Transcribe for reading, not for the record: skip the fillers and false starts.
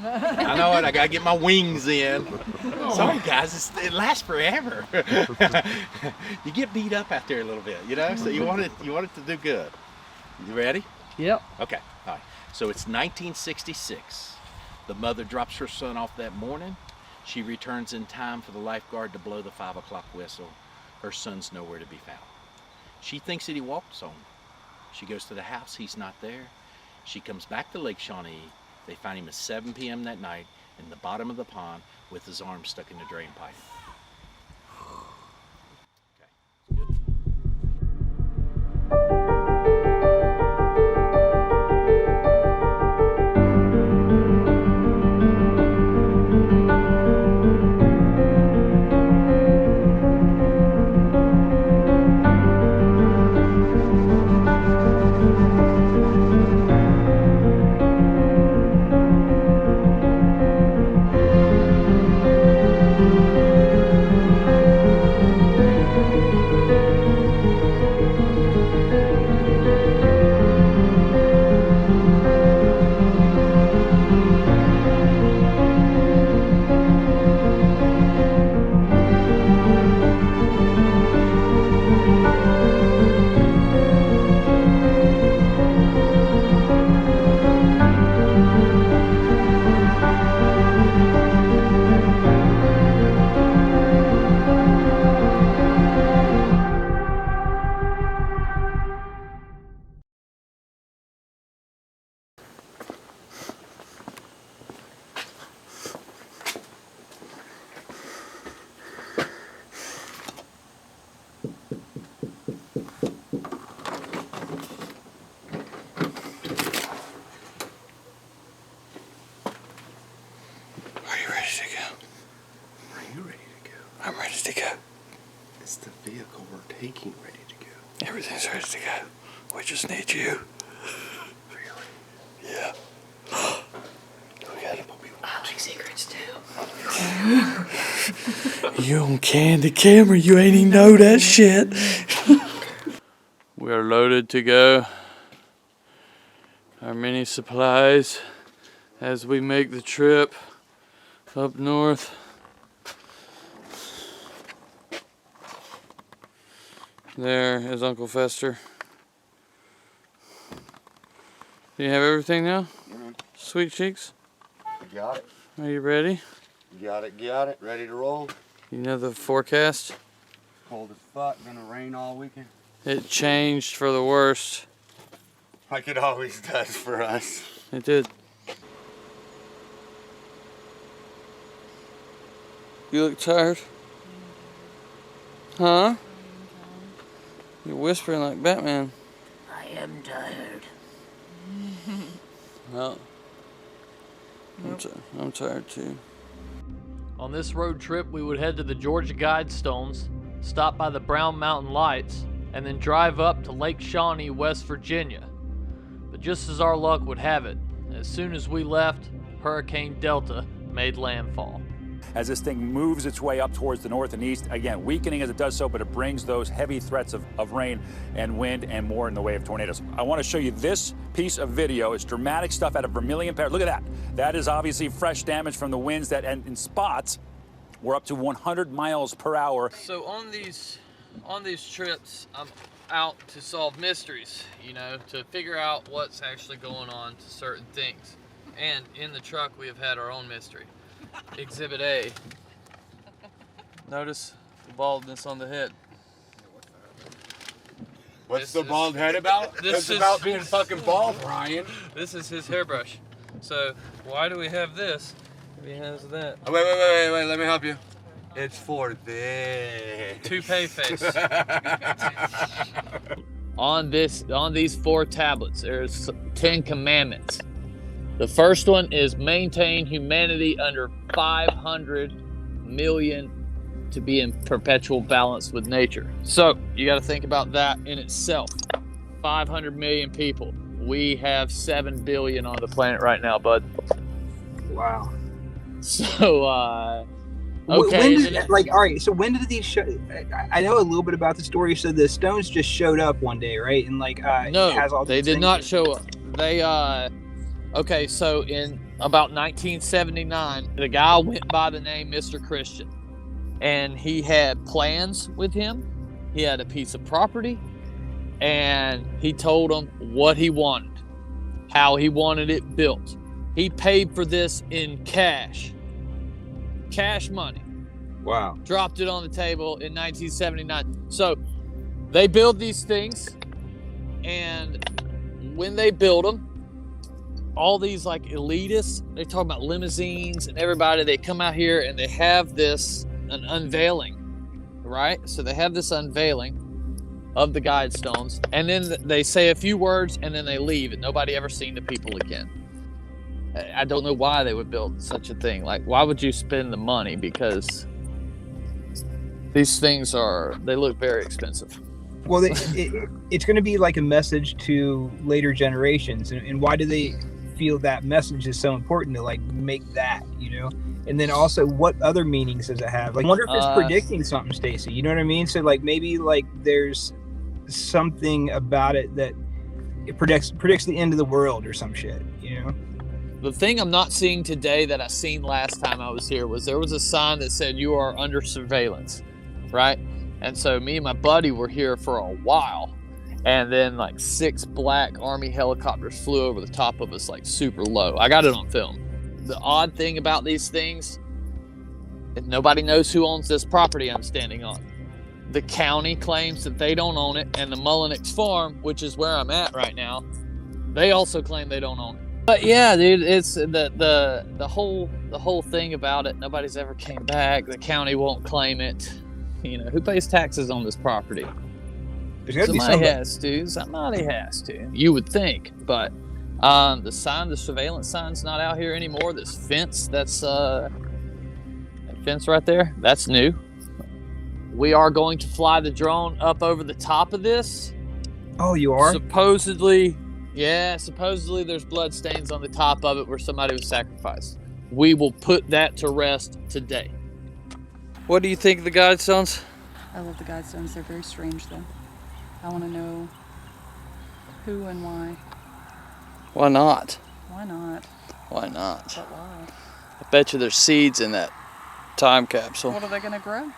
I know it. I gotta get my wings in. Sorry, guys. It lasts forever. You get beat up out there a little bit, you know. So you want it to do good. You ready? Yep. Okay. All right. So it's 1966. The mother drops her son off that morning. She returns in time for the lifeguard to blow the 5 o'clock whistle. Her son's nowhere to be found. She thinks that he walked home. She goes to the house. He's not there. She comes back to Lake Shawnee. They find him at 7 p.m. that night in the bottom of the pond with his arm stuck in the drain pipe. Okay, good. I'm ready to go. It's the vehicle we're taking ready to go. Everything's ready to go. We just need you. Really? Yeah. We got it. I'll take secrets too. You on candy camera, you ain't even know that shit. We are loaded to go. Our mini supplies as we make the trip up north. There is Uncle Fester. Do you have everything now? Mm-hmm. Sweet cheeks? Got it. Are you ready? Got it. Ready to roll. You know the forecast? Cold as fuck. Gonna rain all weekend. It changed for the worst. Like it always does for us. It did. You look tired? Huh? You're whispering like Batman. I am tired. Well, I'm tired too. On this road trip, we would head to the Georgia Guidestones, stop by the Brown Mountain Lights, and then drive up to Lake Shawnee, West Virginia. But just as our luck would have it, as soon as we left, Hurricane Delta made landfall. As this thing moves its way up towards the north and east, again, weakening as it does so, but it brings those heavy threats of rain and wind and more in the way of tornadoes. I want to show you this piece of video. It's dramatic stuff out of Vermilion Parish. Look at that. That is obviously fresh damage from the winds that, and in spots, were up to 100 miles per hour. So on these trips, I'm out to solve mysteries, you know, to figure out what's actually going on to certain things. And in the truck, we have had our own mystery. Exhibit A. Notice the baldness on the head. What's the bald head about? It's about being fucking bald, Brian. This is his hairbrush. So why do we have this if he has that? Oh, wait, let me help you. It's for this. Toupee face. On these 4 tablets, there's 10 commandments. The first one is maintain humanity under 500 million to be in perpetual balance with nature. So you got to think about that in itself. 500 million people. We have 7 billion on the planet right now, bud. Wow. So, Okay. When did, all right, so when did these show? I know a little bit about the story. So the Stones just showed up one day, right? And no, has all they these did things. not show up. Okay, so in about 1979, the guy went by the name Mr. Christian, and he had plans with him. He had a piece of property, and he told them what he wanted, how he wanted it built. He paid for this in cash money. Wow. Dropped it on the table in 1979. So they build these things, and when they build them, all these like elitists, they talk about limousines and everybody, they come out here and they have an unveiling, right? So they have this unveiling of the Guidestones, and then they say a few words and then they leave, and nobody ever seen the people again. I don't know why they would build such a thing. Like, why would you spend the money? Because these things they look very expensive. Well, it's going to be like a message to later generations, and why do they feel that message is so important to like make that, and then also what other meanings does it have? Like, I wonder if it's predicting something, Stacy, you know what I mean? So like maybe like there's something about it that it predicts the end of the world or some shit, The thing I'm not seeing today that I seen last time I was here was there was a sign that said you are under surveillance, right? And so me and my buddy were here for a while, and then like 6 black Army helicopters flew over the top of us like super low. I got it on film. The odd thing about these things, nobody knows who owns this property I'm standing on. The county claims that they don't own it, and the Mullenix Farm, which is where I'm at right now, they also claim they don't own it. But yeah, dude, it's the whole thing about it. Nobody's ever came back. The county won't claim it. Who pays taxes on this property? Somebody has to. Somebody has to. You would think, but the surveillance sign's not out here anymore. This fence, that fence right there, that's new. We are going to fly the drone up over the top of this. Oh, you are? Supposedly there's blood stains on the top of it where somebody was sacrificed. We will put that to rest today. What do you think of the Guidestones? I love the Guidestones. They're very strange, though. I want to know who and why. Why not? Why not? Why not? But why? I bet you there's seeds in that time capsule. What are they going to grow?